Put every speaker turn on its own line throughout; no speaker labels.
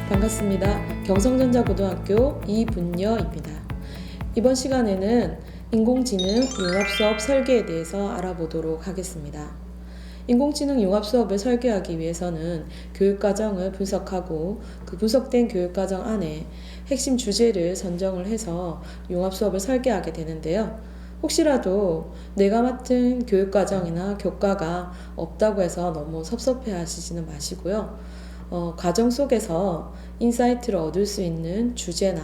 반갑습니다. 경성전자고등학교 이분여입니다. 이번 시간에는 인공지능 융합수업 설계에 대해서 알아보도록 하겠습니다. 인공지능 융합수업을 설계하기 위해서는 교육과정을 분석하고 그 분석된 교육과정 안에 핵심 주제를 선정을 해서 융합수업을 설계하게 되는데요. 혹시라도 내가 맡은 교육과정이나 교과가 없다고 해서 너무 섭섭해 하시지는 마시고요. 과정 속에서 인사이트를 얻을 수 있는 주제나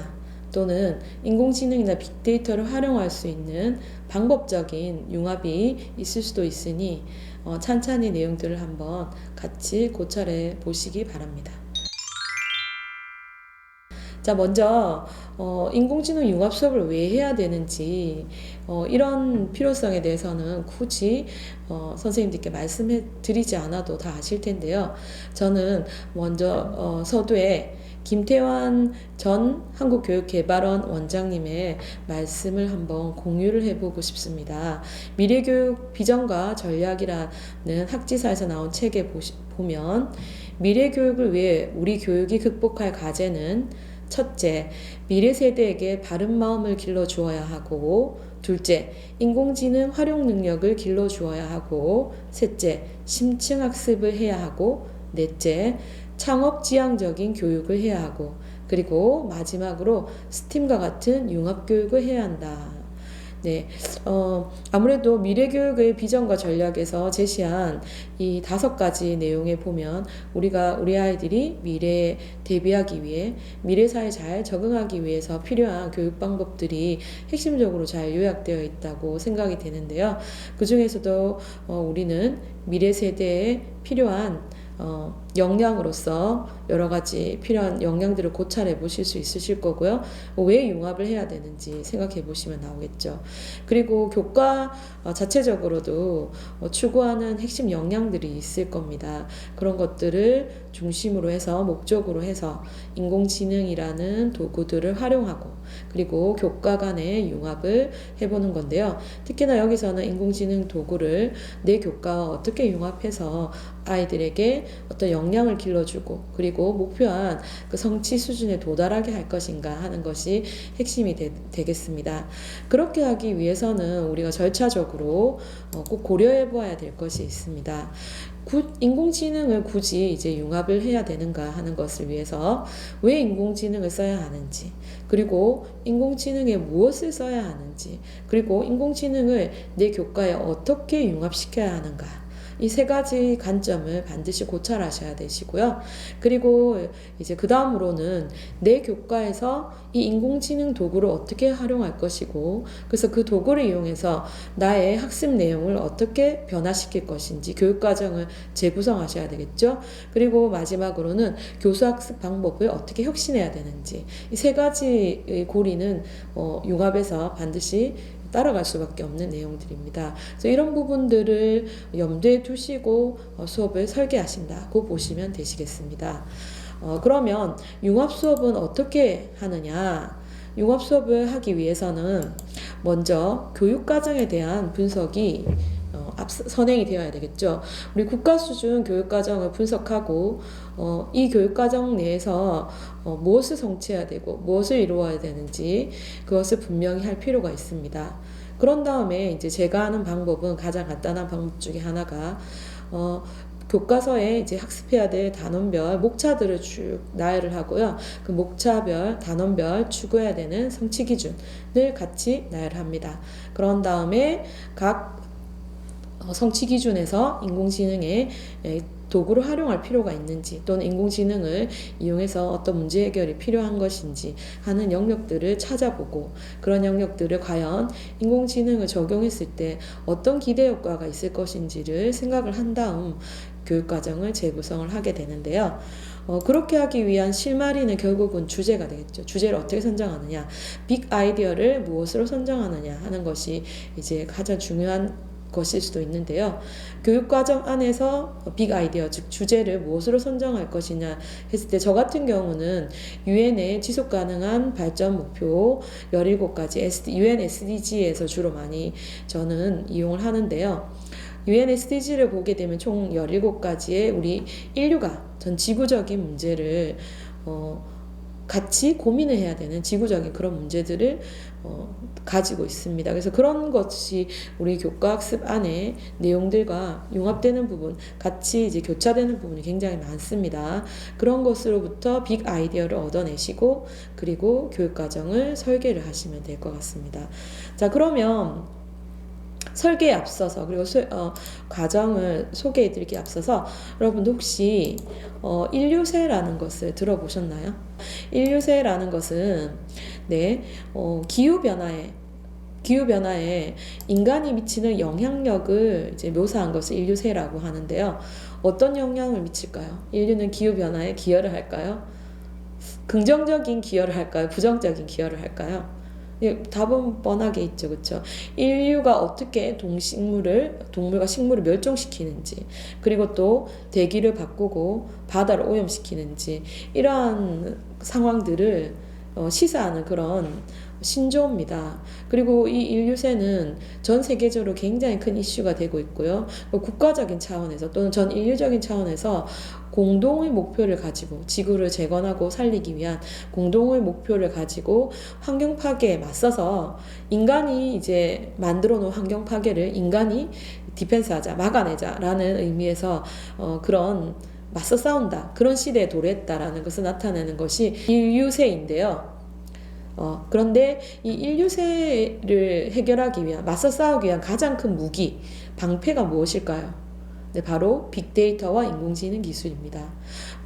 또는 인공지능이나 빅데이터를 활용할 수 있는 방법적인 융합이 있을 수도 있으니 찬찬히 내용들을 한번 같이 고찰해 보시기 바랍니다. 자, 먼저 인공지능 융합 수업을 왜 해야 되는지 이런 필요성에 대해서는 굳이 선생님들께 말씀해 드리지 않아도 다 아실 텐데요. 저는 먼저 서두에 김태환 전 한국교육개발원 원장님의 말씀을 한번 공유를 해보고 싶습니다. 미래교육 비전과 전략이라는 학지사에서 나온 책에 보면 미래교육을 위해 우리 교육이 극복할 과제는 첫째, 미래 세대에게 바른 마음을 길러주어야 하고, 둘째, 인공지능 활용 능력을 길러주어야 하고, 셋째, 심층학습을 해야 하고, 넷째, 창업지향적인 교육을 해야 하고, 그리고 마지막으로 스팀과 같은 융합교육을 해야 한다. 네, 아무래도 미래교육의 비전과 전략에서 제시한 이 5가지 내용에 보면 우리 아이들이 미래에 대비하기 위해 미래 사회에 잘 적응하기 위해서 필요한 교육 방법들이 핵심적으로 잘 요약되어 있다고 생각이 되는데요. 그 중에서도 우리는 미래 세대에 필요한 역량으로서 여러 가지 필요한 역량들을 고찰해 보실 수 있으실 거고요. 왜 융합을 해야 되는지 생각해 보시면 나오겠죠. 그리고 교과 자체적으로도 추구하는 핵심 역량들이 있을 겁니다. 그런 것들을 중심으로 해서 목적으로 해서 인공지능이라는 도구들을 활용하고 그리고 교과 간의 융합을 해보는 건데요. 특히나 여기서는 인공지능 도구를 내 교과와 어떻게 융합해서 아이들에게 어떤 역량을 길러주고 그리고 목표한 그 성취 수준에 도달하게 할 것인가 하는 것이 핵심이 되겠습니다. 그렇게 하기 위해서는 우리가 절차적으로 꼭 고려해 보아야 될 것이 있습니다. 인공지능을 굳이 이제 융합을 해야 되는가 하는 것을 위해서 왜 인공지능을 써야 하는지 그리고 인공지능에 무엇을 써야 하는지 그리고 인공지능을 내 교과에 어떻게 융합시켜야 하는가 이 3가지 관점을 반드시 고찰하셔야 되시고요. 그리고 이제 그 다음으로는 내 교과에서 이 인공지능 도구를 어떻게 활용할 것이고 그래서 그 도구를 이용해서 나의 학습 내용을 어떻게 변화시킬 것인지 교육과정을 재구성하셔야 되겠죠. 그리고 마지막으로는 교수학습 방법을 어떻게 혁신해야 되는지 이 3가지 고리는 융합해서 반드시 따라갈 수밖에 없는 내용들입니다. 그래서 이런 부분들을 염두에 두시고 수업을 설계하신다고 보시면 되시겠습니다. 그러면 융합 수업은 어떻게 하느냐? 융합 수업을 하기 위해서는 먼저 교육과정에 대한 분석이 선행이 되어야 되겠죠. 우리 국가 수준 교육과정을 분석하고 이 교육과정 내에서 무엇을 성취해야 되고 무엇을 이루어야 되는지 그것을 분명히 할 필요가 있습니다. 그런 다음에 이제 제가 하는 방법은 가장 간단한 방법 중에 하나가 교과서에 이제 학습해야 될 단원별 목차들을 쭉 나열을 하고요. 그 목차별, 단원별 추구해야 되는 성취 기준을 같이 나열합니다. 그런 다음에 각 성취 기준에서 인공지능의 도구를 활용할 필요가 있는지 또는 인공지능을 이용해서 어떤 문제 해결이 필요한 것인지 하는 영역들을 찾아보고 그런 영역들을 과연 인공지능을 적용했을 때 어떤 기대 효과가 있을 것인지를 생각을 한 다음 교육과정을 재구성을 하게 되는데요. 그렇게 하기 위한 실마리는 결국은 주제가 되겠죠. 주제를 어떻게 선정하느냐, 빅 아이디어를 무엇으로 선정하느냐 하는 것이 이제 가장 중요한 것일 수도 있는데요. 교육과정 안에서 빅 아이디어, 즉 주제를 무엇으로 선정할 것이냐 했을 때 저 같은 경우는 유엔의 지속가능한 발전 목표 17가지 UN SDG에서 주로 많이 저는 이용을 하는데요. UN SDG를 보게 되면 총 17가지의 우리 인류가 전 지구적인 문제를 같이 고민을 해야 되는 지구적인 그런 문제들을 가지고 있습니다. 그래서 그런 것이 우리 교과학습 안에 내용들과 융합되는 부분, 같이 이제 교차되는 부분이 굉장히 많습니다. 그런 것으로부터 빅 아이디어를 얻어내시고 그리고 교육과정을 설계를 하시면 될 것 같습니다. 자, 그러면 설계에 앞서서 그리고 과정을 소개해 드리기에 앞서서 여러분도 혹시 인류세라는 것을 들어보셨나요? 인류세라는 것은 네, 기후변화에 인간이 미치는 영향력을 이제 묘사한 것을 인류세라고 하는데요. 어떤 영향을 미칠까요? 인류는 기후변화에 기여를 할까요? 긍정적인 기여를 할까요? 부정적인 기여를 할까요? 예, 답은 뻔하게 있죠, 그렇죠? 인류가 어떻게 동물과 식물을 멸종시키는지, 그리고 또 대기를 바꾸고 바다를 오염시키는지 이러한 상황들을 시사하는 그런 신조어입니다. 그리고 이 인류세는 전 세계적으로 굉장히 큰 이슈가 되고 있고요. 국가적인 차원에서 또는 전 인류적인 차원에서 공동의 목표를 가지고 지구를 재건하고 살리기 위한 공동의 목표를 가지고 환경 파괴에 맞서서 인간이 이제 만들어 놓은 환경 파괴를 인간이 디펜스하자, 막아내자라는 의미에서 그런 맞서 싸운다. 그런 시대에 도래했다라는 것을 나타내는 것이 인류세인데요. 그런데 이 인류세를 해결하기 위한, 맞서 싸우기 위한 가장 큰 무기, 방패가 무엇일까요? 네, 바로 빅데이터와 인공지능 기술입니다.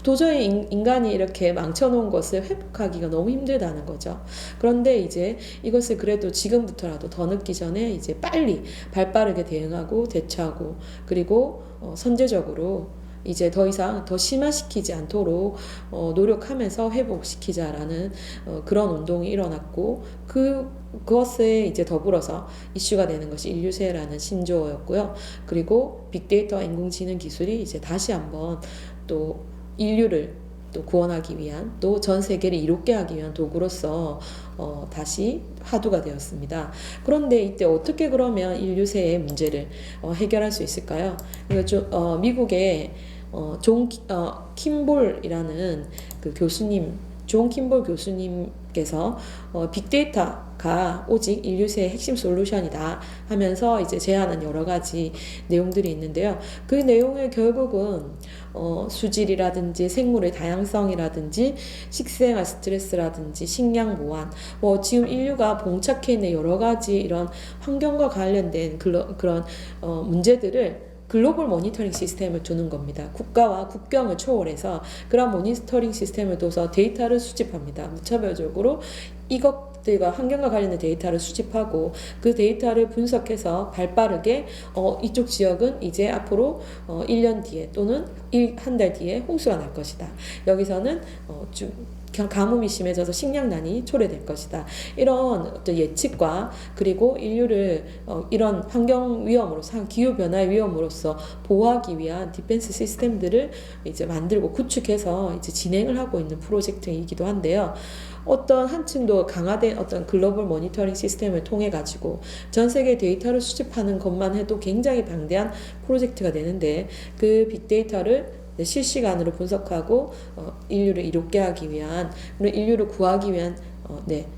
도저히 인간이 이렇게 망쳐놓은 것을 회복하기가 너무 힘들다는 거죠. 그런데 이제 이것을 그래도 지금부터라도 더 늦기 전에 이제 빨리 발빠르게 대응하고 대처하고 그리고 선제적으로 이제 더 이상 더 심화시키지 않도록 노력하면서 회복시키자라는 그런 운동이 일어났고 그것에 이제 더불어서 이슈가 되는 것이 인류세라는 신조어였고요. 그리고 빅데이터와 인공지능 기술이 이제 다시 한번 또 인류를 또 구원하기 위한 또 전 세계를 이롭게 하기 위한 도구로서 다시 화두가 되었습니다. 그런데 이때 어떻게 그러면 인류세의 문제를 해결할 수 있을까요? 미국의 킴볼이라는 그 교수님, 존 킴볼 교수님께서 빅데이터가 오직 인류세의 핵심 솔루션이다 하면서 이제 제안한 여러 가지 내용들이 있는데요. 그 내용을 결국은 수질이라든지 생물의 다양성이라든지 식생활 스트레스라든지 식량 보안, 지금 인류가 봉착해 있는 여러 가지 이런 환경과 관련된 그런 문제들을 글로벌 모니터링 시스템을 두는 겁니다. 국가와 국경을 초월해서 그런 모니터링 시스템을 둬서 데이터를 수집합니다. 무차별적으로 이것들과 환경과 관련된 데이터를 수집하고 그 데이터를 분석해서 발빠르게 이쪽 지역은 이제 앞으로 1년 뒤에 또는 한 달 뒤에 홍수가 날 것이다. 여기서는 가뭄이 심해져서 식량난이 초래될 것이다. 이런 어떤 예측과 그리고 인류를 이런 환경 위험으로서 기후변화의 위험으로서 보호하기 위한 디펜스 시스템들을 이제 만들고 구축해서 이제 진행을 하고 있는 프로젝트이기도 한데요. 어떤 한층 더 강화된 어떤 글로벌 모니터링 시스템을 통해 가지고 전 세계 데이터를 수집하는 것만 해도 굉장히 방대한 프로젝트가 되는데 그 빅데이터를 실시간으로 분석하고 인류를 이롭게 하기 위한 인류를 구하기 위한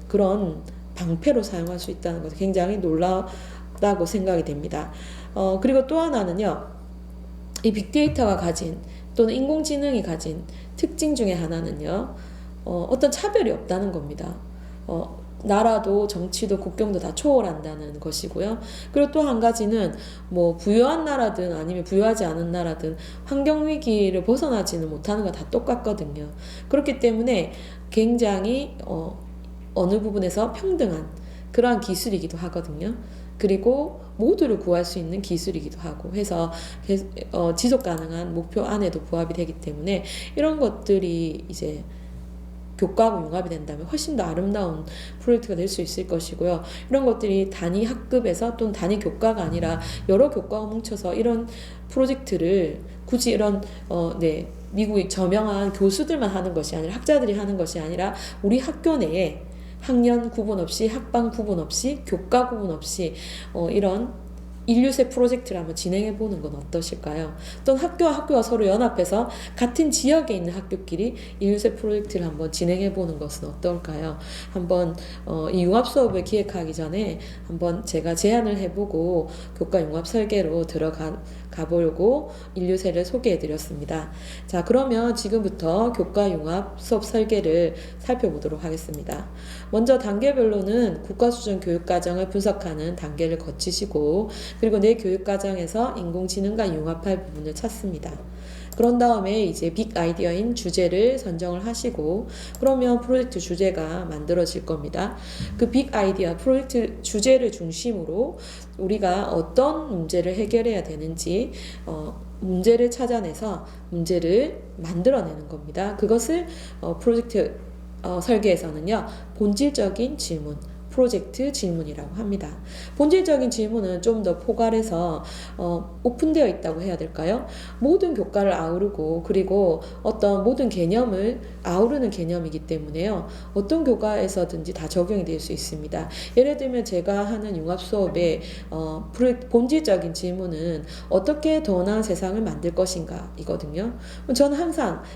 그런 방패로 사용할 수 있다는 것은 굉장히 놀랍다고 생각이 됩니다. 그리고 또 하나는요. 이 빅데이터가 가진 또는 인공지능이 가진 특징 중에 하나는요. 어떤 차별이 없다는 겁니다. 나라도 정치도 국경도 다 초월한다는 것이고요. 그리고 또 한 가지는 부유한 나라든 아니면 부유하지 않은 나라든 환경 위기를 벗어나지는 못하는 건 다 똑같거든요. 그렇기 때문에 굉장히 어느 부분에서 평등한 그러한 기술이기도 하거든요. 그리고 모두를 구할 수 있는 기술이기도 하고 해서 지속 가능한 목표 안에도 부합이 되기 때문에 이런 것들이 이제 교과하고 융합이 된다면 훨씬 더 아름다운 프로젝트가 될 수 있을 것이고요. 이런 것들이 단위 학급에서 또는 단위 교과가 아니라 여러 교과가 뭉쳐서 이런 프로젝트를 굳이 이런 미국의 저명한 교수들만 하는 것이 아니라 학자들이 하는 것이 아니라 우리 학교 내에 학년 구분 없이 학방 구분 없이 교과 구분 없이 이런 인류세 프로젝트를 한번 진행해 보는 건 어떠실까요? 또는 학교와 학교가 서로 연합해서 같은 지역에 있는 학교끼리 인류세 프로젝트를 한번 진행해 보는 것은 어떨까요? 한번 이 융합 수업을 기획하기 전에 한번 제가 제안을 해보고 교과 융합 설계로 들어가 보려고 인류세를 소개해 드렸습니다. 자, 그러면 지금부터 교과 융합 수업 설계를 살펴보도록 하겠습니다. 먼저 단계별로는 국가수준 교육과정을 분석하는 단계를 거치시고, 그리고 내 교육과정에서 인공지능과 융합할 부분을 찾습니다. 그런 다음에 이제 빅 아이디어인 주제를 선정을 하시고, 그러면 프로젝트 주제가 만들어질 겁니다. 그 빅 아이디어 프로젝트 주제를 중심으로 우리가 어떤 문제를 해결해야 되는지 문제를 찾아내서 문제를 만들어내는 겁니다. 그것을 프로젝트 설계에서는요, 본질적인 질문, 프로젝트 질문이라고 합니다. 본질적인 질문은 좀 더 포괄해서 오픈되어 있다고 해야 될까요? 모든 교과를 아우르고, 그리고 어떤 모든 개념을 아우르는 개념이기 때문에요, 어떤 교과에서든지 다 적용이 될 수 있습니다. 예를 들면 제가 하는 융합 수업의 본질적인 질문은 어떻게 더 나은 세상을 만들 것인가 이거든요. 저는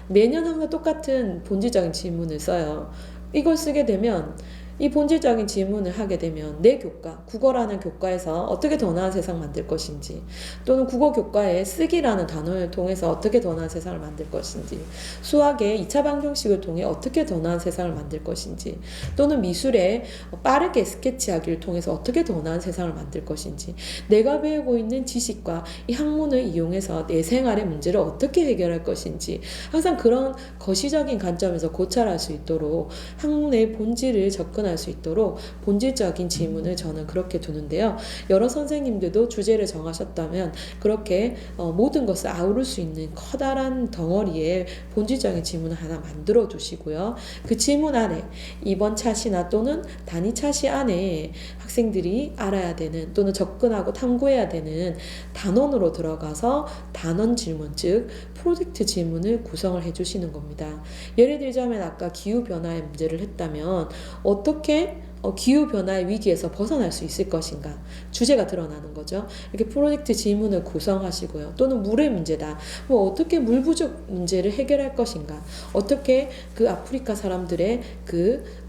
매년 항상 똑같은 본질적인 질문을 써요. 이걸 쓰게 되면, 이 본질적인 질문을 하게 되면 내 교과, 국어라는 교과에서 어떻게 더 나은 세상 만들 것인지, 또는 국어 교과에 쓰기라는 단어를 통해서 어떻게 더 나은 세상을 만들 것인지, 수학의 2차 방정식을 통해 어떻게 더 나은 세상을 만들 것인지, 또는 미술에 빠르게 스케치하기를 통해서 어떻게 더 나은 세상을 만들 것인지, 내가 배우고 있는 지식과 이 학문을 이용해서 내 생활의 문제를 어떻게 해결할 것인지, 항상 그런 거시적인 관점에서 고찰할 수 있도록 학문의 본질을 접근할 수 있도록 본질적인 질문을 저는 그렇게 두는데요. 여러 선생님들도 주제를 정하셨다면 그렇게 모든 것을 아우를 수 있는 커다란 덩어리에 본질적인 질문을 하나 만들어 두시고요. 그 질문 안에 이번 차시나 또는 단위 차시 안에 학생들이 알아야 되는, 또는 접근하고 탐구해야 되는 단원으로 들어가서 단원 질문, 즉 프로젝트 질문을 구성을 해주시는 겁니다. 예를 들자면 아까 기후변화의 문제를 했다면 어떻게 기후변화의 위기에서 벗어날 수 있을 것인가, 주제가 드러나는 거죠. 이렇게 프로젝트 질문을 구성하시고요. 또는 물의 문제다, 어떻게 물 부족 문제를 해결할 것인가, 어떻게 그 아프리카 사람들의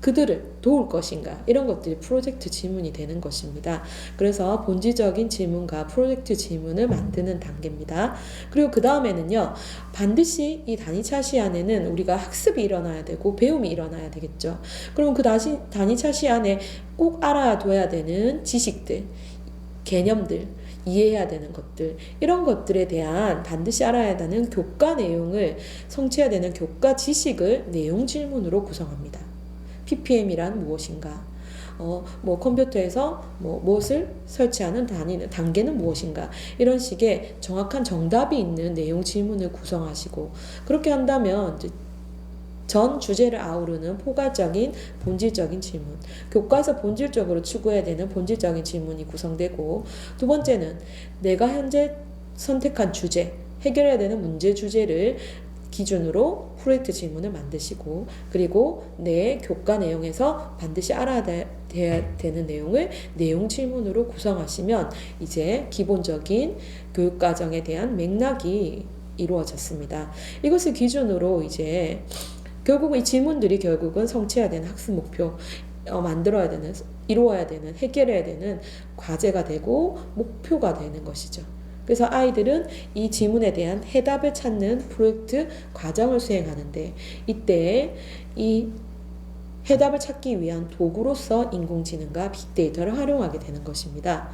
그들을 도울 것인가, 이런 것들이 프로젝트 질문이 되는 것입니다. 그래서 본질적인 질문과 프로젝트 질문을 만드는 단계입니다. 그리고 그 다음에는요, 반드시 이 단위차 시안에는 우리가 학습이 일어나야 되고 배움이 일어나야 되겠죠. 그럼 그 단위차 시안에 꼭 알아둬야 되는 지식들, 개념들, 이해해야 되는 것들, 이런 것들에 대한 반드시 알아야 하는 교과 내용을 성취해야 되는 교과 지식을 내용 질문으로 구성합니다. PPM이란 무엇인가? 컴퓨터에서 무엇을 설치하는 단계는 무엇인가? 이런 식의 정확한 정답이 있는 내용 질문을 구성하시고, 그렇게 한다면 이제 전 주제를 아우르는 포괄적인 본질적인 질문, 교과에서 본질적으로 추구해야 되는 본질적인 질문이 구성되고, 두 번째는 내가 현재 선택한 주제, 해결해야 되는 문제 주제를 기준으로 프로젝트 질문을 만드시고, 그리고 내 교과 내용에서 반드시 알아야 되는 내용을 내용 질문으로 구성하시면 이제 기본적인 교육과정에 대한 맥락이 이루어졌습니다. 이것을 기준으로 이제 결국은 이 질문들이 결국은 성취해야 되는 학습 목표, 만들어야 되는, 이루어야 되는, 해결해야 되는 과제가 되고 목표가 되는 것이죠. 그래서 아이들은 이 질문에 대한 해답을 찾는 프로젝트 과정을 수행하는데, 이때 이 해답을 찾기 위한 도구로서 인공지능과 빅데이터를 활용하게 되는 것입니다.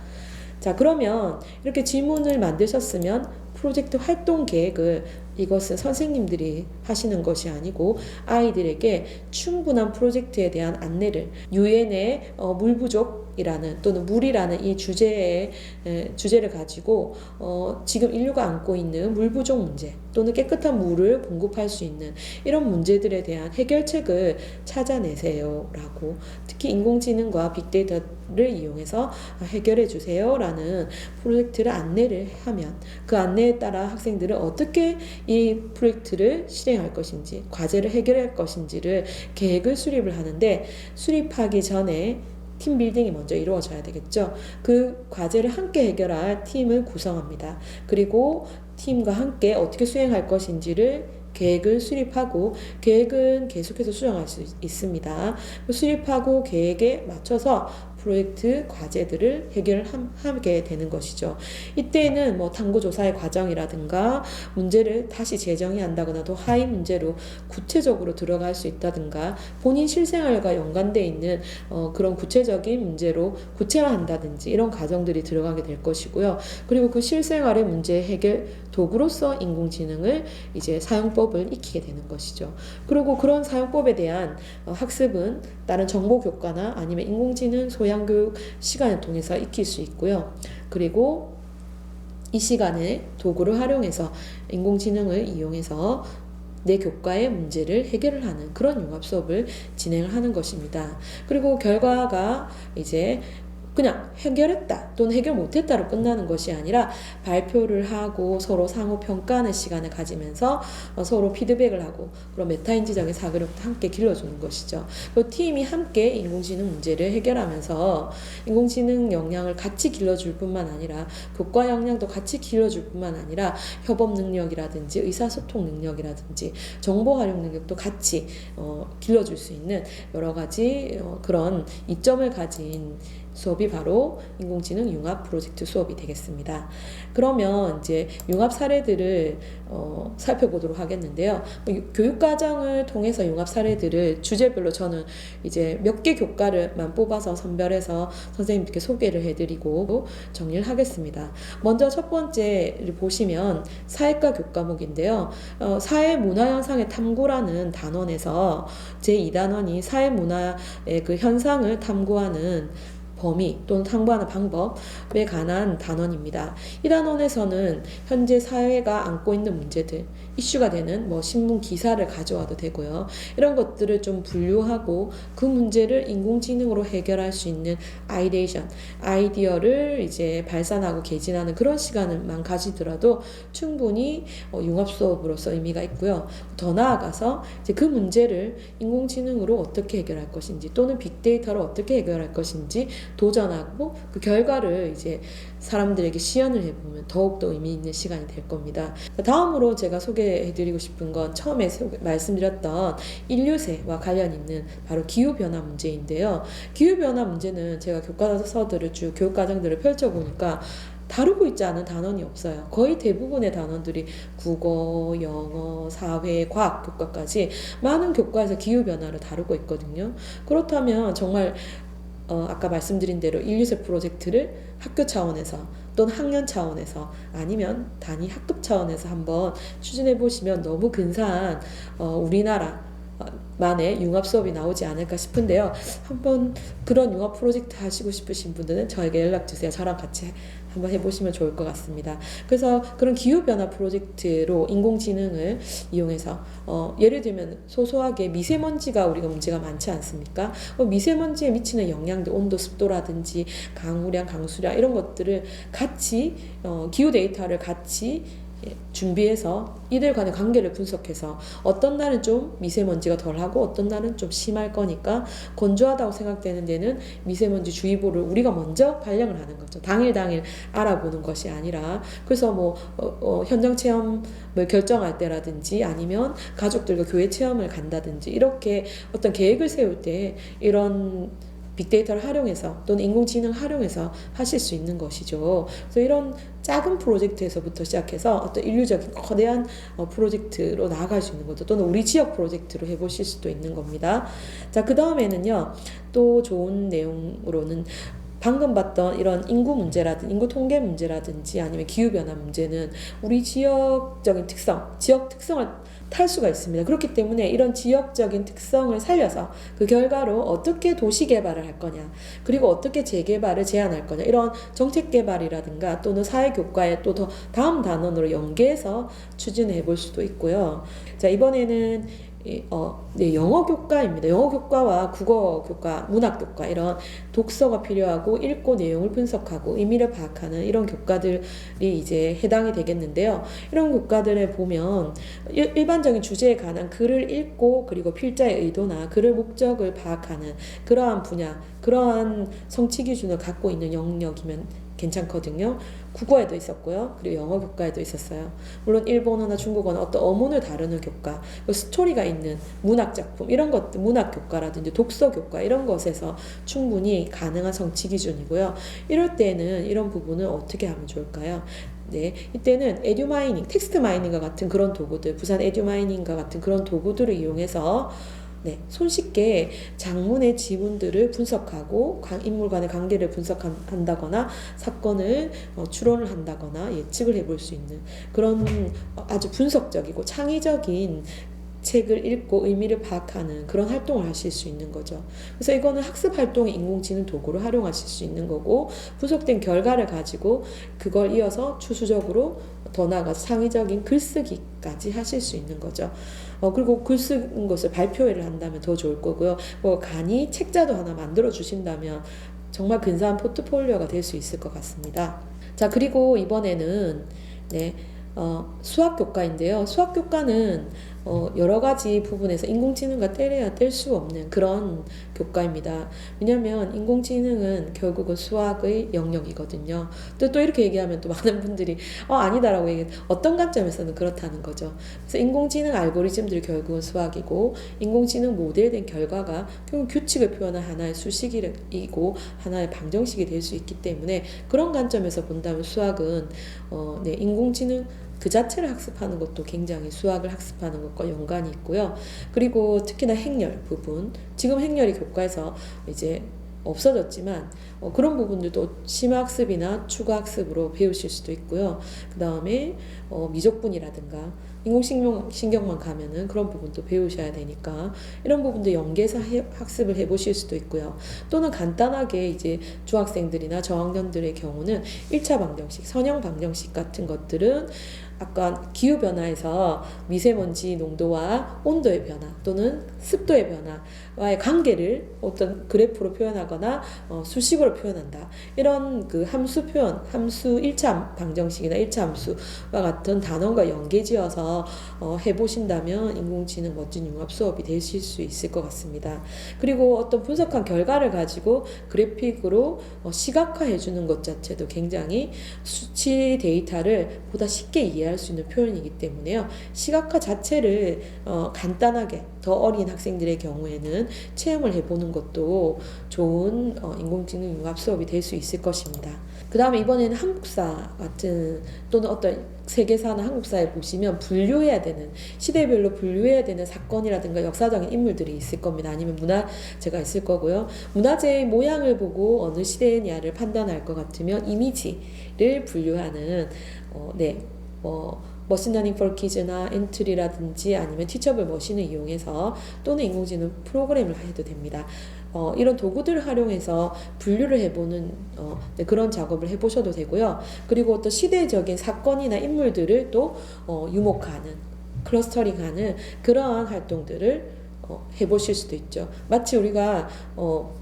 자, 그러면 이렇게 질문을 만드셨으면 프로젝트 활동 계획을, 이것은 선생님들이 하시는 것이 아니고 아이들에게 충분한 프로젝트에 대한 안내를, 유엔의 물 부족이라는 또는 물이라는 이 주제를 가지고 지금 인류가 안고 있는 물 부족 문제, 또는 깨끗한 물을 공급할 수 있는 이런 문제들에 대한 해결책을 찾아내세요 라고, 특히 인공지능과 빅데이터를 이용해서 해결해 주세요 라는 프로젝트를 안내를 하면, 그 안내에 따라 학생들은 어떻게 이 프로젝트를 실행할 것인지, 과제를 해결할 것인지를 계획을 수립을 하는데, 수립하기 전에 팀 빌딩이 먼저 이루어져야 되겠죠. 그 과제를 함께 해결할 팀을 구성합니다. 그리고 팀과 함께 어떻게 수행할 것인지를 계획을 수립하고, 계획은 계속해서 수정할 수 있습니다. 수립하고 계획에 맞춰서 프로젝트 과제들을 해결하게 되는 것이죠. 이때는 뭐 탐구조사의 과정이라든가 문제를 다시 재정의한다거나 더 하이 문제로 구체적으로 들어갈 수 있다든가, 본인 실생활과 연관되어 있는 그런 구체적인 문제로 구체화한다든지 이런 과정들이 들어가게 될 것이고요. 그리고 그 실생활의 문제 해결 도구로서 인공지능을 이제 사용법을 익히게 되는 것이죠. 그리고 그런 사용법에 대한 학습은 다른 정보 교과나 아니면 인공지능 소양교육 시간을 통해서 익힐 수 있고요. 그리고 이 시간에 도구를 활용해서 인공지능을 이용해서 내 교과의 문제를 해결을 하는 그런 융합 수업을 진행을 하는 것입니다. 그리고 결과가 이제 그냥 해결했다 또는 해결 못했다로 끝나는 것이 아니라 발표를 하고 서로 상호 평가하는 시간을 가지면서 서로 피드백을 하고, 그런 메타인지적인 사고력도 함께 길러주는 것이죠. 그 팀이 함께 인공지능 문제를 해결하면서 인공지능 역량을 같이 길러줄 뿐만 아니라 교과 역량도 같이 길러줄 뿐만 아니라 협업 능력이라든지 의사소통 능력이라든지 정보 활용 능력도 같이 길러줄 수 있는 여러 가지 그런 이점을 가진 수업이 바로 인공지능 융합 프로젝트 수업이 되겠습니다. 그러면 이제 융합 사례들을 살펴보도록 하겠는데요. 교육과정을 통해서 융합 사례들을 주제별로 저는 이제 몇 개 교과를만 뽑아서 선별해서 선생님들께 소개를 해드리고 정리를 하겠습니다. 먼저 첫 번째를 보시면 사회과 교과목인데요. 사회문화현상의 탐구라는 단원에서 제2단원이 사회문화의 그 현상을 탐구하는 범위 또는 탐구하는 방법에 관한 단원입니다. 이 단원에서는 현재 사회가 안고 있는 문제들, 이슈가 되는 뭐 신문 기사를 가져와도 되고요. 이런 것들을 좀 분류하고 그 문제를 인공지능으로 해결할 수 있는 아이디어를 이제 발산하고 개진하는 그런 시간을만 가지더라도 충분히 융합 수업으로서 의미가 있고요. 더 나아가서 이제 그 문제를 인공지능으로 어떻게 해결할 것인지 또는 빅데이터로 어떻게 해결할 것인지 도전하고 그 결과를 이제 사람들에게 시연을 해보면 더욱더 의미 있는 시간이 될 겁니다. 다음으로 제가 소개해드리고 싶은 건 처음에 말씀드렸던 인류세와 관련 있는 바로 기후변화 문제인데요. 기후변화 문제는 제가 교과서들을 쭉 교육과정들을 펼쳐보니까 다루고 있지 않은 단원이 없어요. 거의 대부분의 단원들이 국어, 영어, 사회, 과학 교과까지 많은 교과에서 기후변화를 다루고 있거든요. 그렇다면 정말 아까 말씀드린 대로 인류세 프로젝트를 학교 차원에서 또는 학년 차원에서 아니면 단위 학급 차원에서 한번 추진해 보시면 너무 근사한 우리나라 만의 융합 수업이 나오지 않을까 싶은데요. 한번 그런 융합 프로젝트 하시고 싶으신 분들은 저에게 연락 주세요. 저랑 같이 한번 해보시면 좋을 것 같습니다. 그래서 그런 기후변화 프로젝트로 인공지능을 이용해서 예를 들면 소소하게 미세먼지가 우리가 문제가 많지 않습니까? 미세먼지에 미치는 영향들, 온도, 습도라든지 강우량, 강수량 이런 것들을 같이 기후 데이터를 같이 준비해서 이들 간의 관계를 분석해서 어떤 날은 좀 미세먼지가 덜하고 어떤 날은 좀 심할 거니까 건조하다고 생각되는 데는 미세먼지 주의보를 우리가 먼저 발령을 하는 거죠. 당일 알아보는 것이 아니라. 그래서 뭐 현장 체험을 결정할 때라든지 아니면 가족들과 교회 체험을 간다든지 이렇게 어떤 계획을 세울 때 이런 빅데이터를 활용해서 또는 인공지능을 활용해서 하실 수 있는 것이죠. 그래서 이런 작은 프로젝트에서부터 시작해서 어떤 인류적인 거대한 프로젝트로 나아갈 수 있는 것도, 또는 우리 지역 프로젝트로 해보실 수도 있는 겁니다. 자, 그 다음에는요, 또 좋은 내용으로는 방금 봤던 이런 인구 문제라든지 인구 통계 문제라든지 아니면 기후변화 문제는 우리 지역적인 특성, 지역 특성을 탈 수가 있습니다. 그렇기 때문에 이런 지역적인 특성을 살려서 그 결과로 어떻게 도시 개발을 할 거냐, 그리고 어떻게 재개발을 제한할 거냐, 이런 정책 개발이라든가 또는 사회교과에 또 더 다음 단원으로 연계해서 추진해 볼 수도 있고요. 자, 이번에는 네, 영어 교과입니다. 영어 교과와 국어 교과, 문학 교과 이런 독서가 필요하고 읽고 내용을 분석하고 의미를 파악하는 이런 교과들이 이제 해당이 되겠는데요. 이런 교과들에 보면 일반적인 주제에 관한 글을 읽고 그리고 필자의 의도나 글의 목적을 파악하는 그러한 분야, 그러한 성취 기준을 갖고 있는 영역이면 괜찮거든요. 국어에도 있었고요. 그리고 영어 교과에도 있었어요. 물론 일본어나 중국어나 어떤 어문을 다루는 교과, 스토리가 있는 문학 작품 이런 것들, 문학 교과라든지 독서 교과 이런 것에서 충분히 가능한 성취 기준이고요. 이럴 때는 이런 부분을 어떻게 하면 좋을까요? 네, 이때는 에듀마이닝, 텍스트 마이닝과 같은 그런 도구들, 부산 에듀마이닝과 같은 그런 도구들을 이용해서 네, 손쉽게 장문의 지문들을 분석하고 인물 간의 관계를 분석한다거나 사건을 추론을 한다거나 예측을 해볼 수 있는 그런 아주 분석적이고 창의적인 책을 읽고 의미를 파악하는 그런 활동을 하실 수 있는 거죠. 그래서 이거는 학습 활동의 인공지능 도구를 활용하실 수 있는 거고 분석된 결과를 가지고 그걸 이어서 추수적으로 더 나아가서 창의적인 글쓰기까지 하실 수 있는 거죠. 그리고 글 쓴 것을 발표회를 한다면 더 좋을 거고요. 뭐 간이 책자도 하나 만들어 주신다면 정말 근사한 포트폴리오가 될 수 있을 것 같습니다. 자, 그리고 이번에는 네, 수학 교과인데요. 수학 교과는 여러 가지 부분에서 인공지능과 떼려야 뗄 수 없는 그런 교과입니다. 왜냐하면 인공지능은 결국은 수학의 영역이거든요. 또 이렇게 얘기하면 또 많은 분들이 아니다라고 얘기해요. 어떤 관점에서는 그렇다는 거죠. 그래서 인공지능 알고리즘들이 결국은 수학이고 인공지능 모델된 결과가 결국 규칙을 표현한 하나의 수식이고 하나의 방정식이 될 수 있기 때문에 그런 관점에서 본다면 수학은 네, 인공지능 그 자체를 학습하는 것도 굉장히 수학을 학습하는 것과 연관이 있고요. 그리고 특히나 행렬 부분, 지금 행렬이 교과에서 이제 없어졌지만 그런 부분들도 심화학습이나 추가학습으로 배우실 수도 있고요. 그 다음에 미적분이라든가 인공신경만 가면은 그런 부분도 배우셔야 되니까 이런 부분도 연계해서 학습을 해보실 수도 있고요. 또는 간단하게 이제 중학생들이나 저학년들의 경우는 1차 방정식, 선형 방정식 같은 것들은 아까 기후변화에서 미세먼지 농도와 온도의 변화 또는 습도의 변화와의 관계를 어떤 그래프로 표현하거나 수식으로 표현한다. 이런 그 함수 표현, 함수 1차 방정식이나 1차 함수와 같은 단원과 연계지어서 해보신다면 인공지능 멋진 융합 수업이 되실 수 있을 것 같습니다. 그리고 어떤 분석한 결과를 가지고 그래픽으로 시각화해 주는 것 자체도 굉장히 수치 데이터를 보다 쉽게 이해할 수 있는 표현이기 때문에요. 시각화 자체를 간단하게 더 어린 학생들의 경우에는 체험을 해보는 것도 좋은 인공지능 융합 수업이 될 수 있을 것입니다. 그 다음에 이번에는 한국사 같은 또는 어떤 세계사나 한국사에 보시면 분류해야 되는 시대별로 분류해야 되는 사건이라든가 역사적인 인물들이 있을 겁니다. 아니면 문화재가 있을 거고요. 문화재의 모양을 보고 어느 시대냐를 판단할 것 같으면 이미지를 분류하는 네, 머신러닝 for 키즈나 엔트리라든지 아니면 티처블 머신을 이용해서 또는 인공지능 프로그램을 해도 됩니다. 이런 도구들을 활용해서 분류를 해보는 네, 그런 작업을 해보셔도 되고요. 그리고 어떤 시대적인 사건이나 인물들을 또 유목하는 클러스터링하는 그러한 활동들을 해보실 수도 있죠. 마치 우리가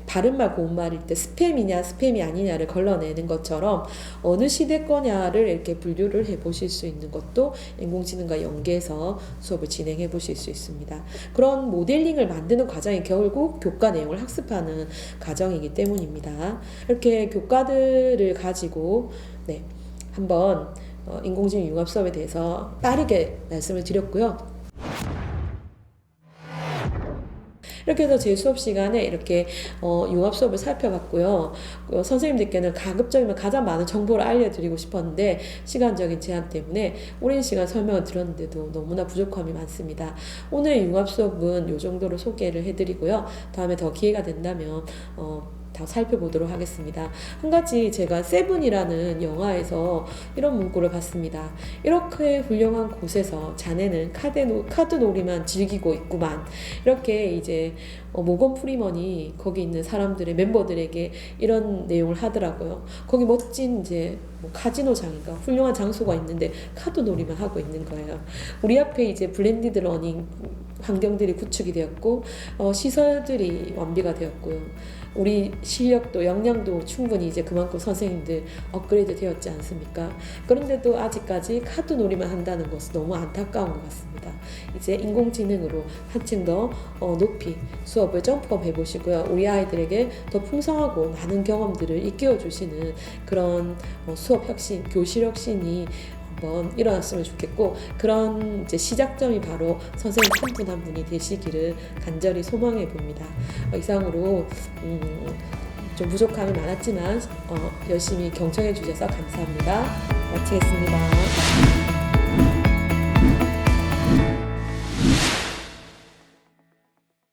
바른말 고운말일 때 스팸이냐 스팸이 아니냐를 걸러내는 것처럼 어느 시대 거냐를 이렇게 분류를 해보실 수 있는 것도 인공지능과 연계해서 수업을 진행해 보실 수 있습니다. 그런 모델링을 만드는 과정이 결국 교과 내용을 학습하는 과정이기 때문입니다. 이렇게 교과들을 가지고 네, 한번 인공지능 융합 수업에 대해서 빠르게 말씀을 드렸고요. 이렇게 해서 제 수업 시간에 이렇게 융합 수업을 살펴봤고요. 선생님들께는 가급적이면 가장 많은 정보를 알려드리고 싶었는데 시간적인 제한 때문에 오랜 시간 설명을 드렸는데도 너무나 부족함이 많습니다. 오늘 융합 수업은 이 정도로 소개를 해드리고요. 다음에 더 기회가 된다면 다 살펴보도록 하겠습니다. 한 가지 제가 세븐이라는 영화에서 이런 문구를 봤습니다. 이렇게 훌륭한 곳에서 자네는 카드 놀이만 즐기고 있구만. 이렇게 이제 모건 프리먼이 거기 있는 사람들의 멤버들에게 이런 내용을 하더라고요. 거기 멋진 이제 카지노장인가 훌륭한 장소가 있는데 카드 놀이만 하고 있는 거예요. 우리 앞에 이제 블렌디드 러닝 환경들이 구축이 되었고 시설들이 완비가 되었고요. 우리 실력도 역량도 충분히 이제 그만큼 선생님들 업그레이드 되었지 않습니까? 그런데도 아직까지 카드 놀이만 한다는 것은 너무 안타까운 것 같습니다. 이제 인공지능으로 한층 더 높이 수업을 점프업 해보시고요. 우리 아이들에게 더 풍성하고 많은 경험들을 일깨워 주시는 그런 수업 혁신, 교실 혁신이 한번 일어났으면 좋겠고, 그런 이제 시작점이 바로 선생님 한 분 한 분이 되시기를 간절히 소망해 봅니다. 이상으로 좀 부족함이 많았지만 열심히 경청해 주셔서 감사합니다. 마치겠습니다.